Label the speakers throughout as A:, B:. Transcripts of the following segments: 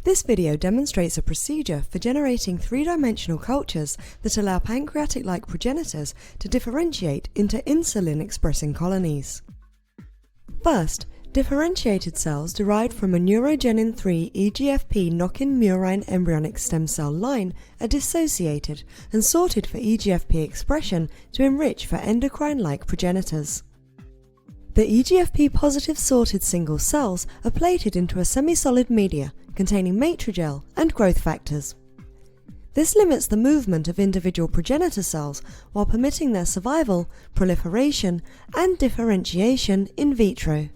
A: This video demonstrates a procedure for generating three-dimensional cultures that allow pancreatic-like progenitors to differentiate into insulin-expressing colonies. First, differentiated cells derived from a neurogenin-3 EGFP knock-in murine embryonic stem cell line are dissociated and sorted for EGFP expression to enrich for endocrine-like progenitors. The EGFP-positive sorted single cells are plated into a semi-solid media containing Matrigel and growth factors. This limits the movement of individual progenitor cells while permitting their survival, proliferation, and differentiation in vitro.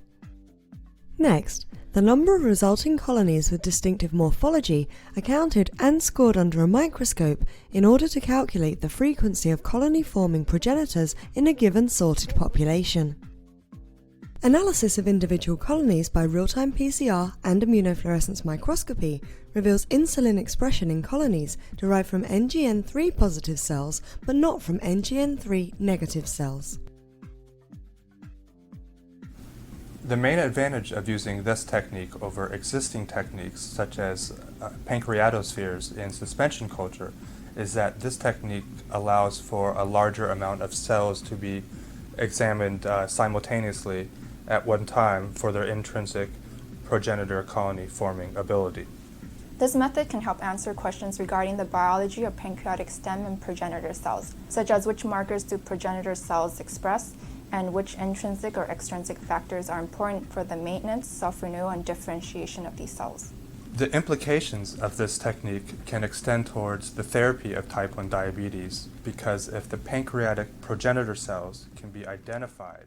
A: Next, the number of resulting colonies with distinctive morphology are counted and scored under a microscope in order to calculate the frequency of colony-forming progenitors in a given sorted population. Analysis of individual colonies by real-time PCR and immunofluorescence microscopy reveals insulin expression in colonies derived from NGN3 positive cells but not from NGN3 negative cells.
B: The main advantage of using this technique over existing techniques such as pancreatospheres in suspension culture is that this technique allows for a larger amount of cells to be examined simultaneously at one time for their intrinsic progenitor colony forming ability.
C: This method can help answer questions regarding the biology of pancreatic stem and progenitor cells, such as which markers do progenitor cells express and which intrinsic or extrinsic factors are important for the maintenance, self-renewal, and differentiation of these cells.
B: The implications of this technique can extend towards the therapy of type 1 diabetes because if the pancreatic progenitor cells can be identified